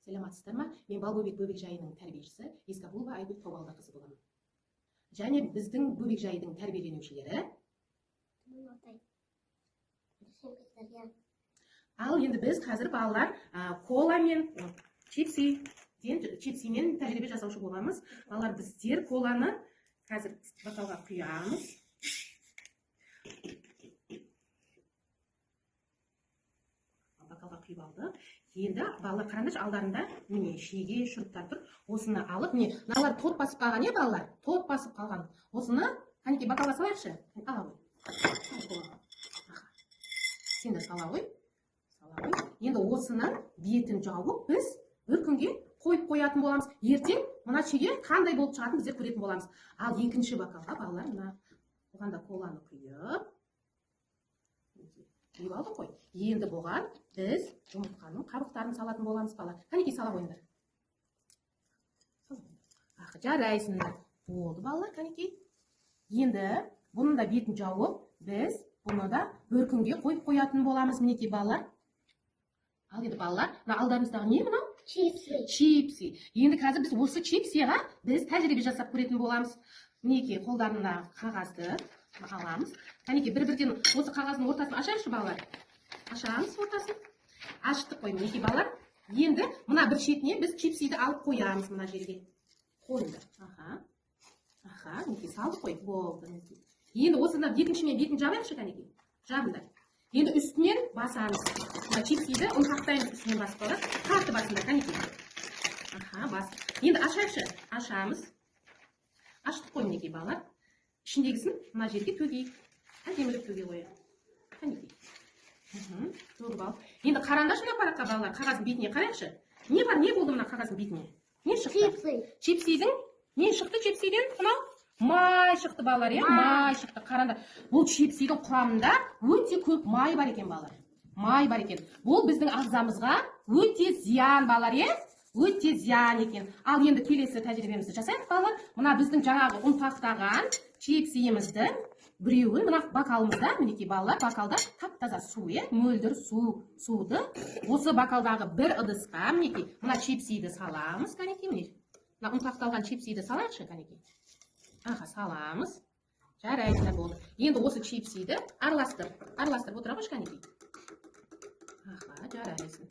Саламатсыздар ма? Мен Балбөбек бөбекжайының тәрбиешісі Ескабулова Айгүл Тобалдықызы боламын. Және біздің бөбекжайдың тәрбиеленушілері. Ал енді біз қазір балалар кола мен чипсимен тәжірибе жасаушы боламыз. Балалар, біздер коланы қазір бокалға құямыз. Бокалға құйып алдық. Енді балалар қараңдаршы, алдарында міне шеге шұруптар тұр. Осыны алып, міне мыналар тот басып қалған, балалар? Тот басып қалған. Осыны қанекей бокалға салайықшы. Ала ғой. Сен де сала ғой. Енді осының бетін жауып біз бір күнге қойып қоятын боламыз. Ертең мына шеге қандай болып шығатынын біздер көретін боламыз. Ал екінші бокалға балалар мына оған да коланы құйып алдық қой. Енді бұған біз жұмыртқаның қабықтарын салатын боламыз балалар. Қанекей сала қойыңдар. Жарайсыңдар. Болды балалар, қанекей. Енді бұның да бетін жауып біз бұны да бір күнге қойып қоятын боламыз. Мінекей балалар. Ал енді балалар, алдарымыздағы не мынау? Чипси. Енді қазір біз осы чипсиға біз тәжірибе жасап көретін боламыз. Мінекей қолдарында қағазды аламыз. Қанекей бір-бірден осы қағаздың ортасын ашайықшы балалар. Ашамыз ортасын. Аштық қой, мінекей балалар. Енді мына бір шетіне біз чипсиді алып қоямыз мына жерге. Қойыңдар. Мінекей салдық қой. Болды. Енді осыны екінші мен бетін жабайықшы, қанекей. Жабыңдар. Енді үстінен басамыз. Мына чипсиді ұнтақтаймыз үстінен басып қалар. Қатты басында, қанекей. Бас. Енді ашайықшы. Ашамыз. Аштық қой, мінекей балалар. Ішіндегісін мына жерге төгейік. Әдемілік төге қояйық. Қанекей. Төгіп ал. Енді қараңдаршы мына параққа балалар, қағаздың бетіне қарайықшы. Не бар, не болды мына қағаздың бетіне? Не шықты? Чипсидің. Не шықты чипсиден? Мынау? Май шықты балалар, май шықты. Қараңдар. Бұл чипсидің құрамында өте көп май бар екен балалар. Май бар екен. Бұл біздің ағзамызға өте зиян балалар, өте зиян екен. Ал енді келесі тәжірибемізді жасайық балалар. Мына біздің жаңағы ұнтақтаған чипсиімізді біреуін мына бокалымызда, мінекей балалар, бокалда тап-таза су, мөлдір суды осы бокалдағы бір ыдысқа мінекей мына чипсиді саламыз, қанекей, міне. Мына ұнтақталған чипсиді салайықшы, қанекей. Саламыз. Жарайсыңдар, болды. Енді осы чипсиді араластырып отыра қойшы, қанекей. Жарайсың.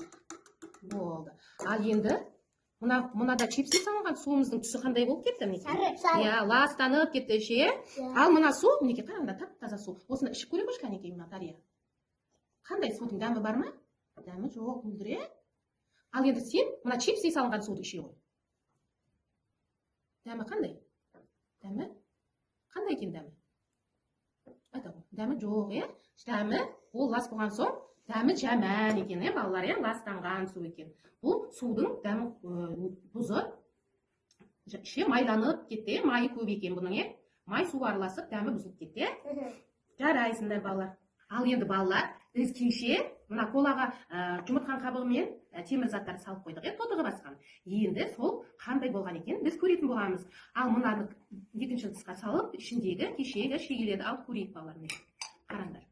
Болды. Ал енді мынада чипси салынған суымыздың түсі қандай болып кетті? Ластанып кетті ше. Ал мына су, мінекей қараңдар, тап-таза су. Осыны ішіп көре қойшы, қанекей, мына Дария. Қандай судың дәмі бар ма? Дәмі жоқ, мөлдір. Ал енді сен мына чипси салынған суды іше ғой. Дәмі қандай? Дәмі? Қандай екен дәмі? Айта ғой, дәмі жоқ, Дәмі, ол лас болған соң, дәмі жаман екен, балалар, ластанған су екен. Бұл судың дәмі бұзып, майланып кетті, майы көп екен бұның, май су араласып, дәмі бұзылып кетті. Жарайсыңдар балалар. Ал енді балалар, біз кеше мына колаға жұмыртқан қабығы мен темір заттарды салып қойдық, тотығы басқан. Енді сол қандай болған екен біз көретін боламыз. Ал мынаны екінші ыдысқа салып, ішіндегі кешегі шегелерді алып көрейік балалар. Қараңдар.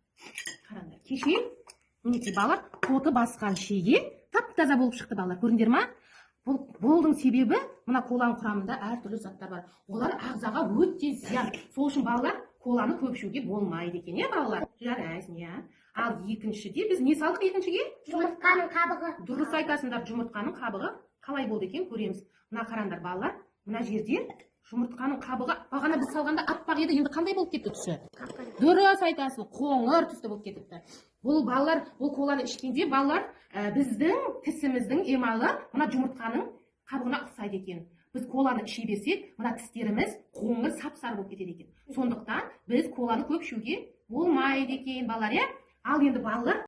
Кеше мінекей балалар, тоты басқан шеге тап-таза болып шықты балалар. Көрдіңдер ма? Болдың себебі мына коланың құрамында әртүрлі заттар бар. Олар ағзаға өте зиян. Сол үшін балалар коланы көп ішуге болмайды екен, балалар? Жарайсың, Ал екіншіде біз не салдық екіншіге? Жұмыртқаның қабығы. Дұрыс айтасыңдар, жұмыртқаның қабығы қалай болды екен көреміз. Мына қараңдар балалар, мына жерде жұмыртқаның қабығы бағана біз салғанда аппақ еді, енді қандай болып кетті түсі? Дұрыс айтасың, қоңыр түсті болып кетіпті. Бұл балалар, бұл коланы ішкенде балалар біздің тісіміздің эмалы мына жұмыртқаның қабығына ұқсайды екен. Біз коланы іше берсек, мына тістеріміз қоңыр сап-сары болып кетеді екен. Сондықтан біз коланы көп ішуге болмайды екен балалар, Ал енді балалар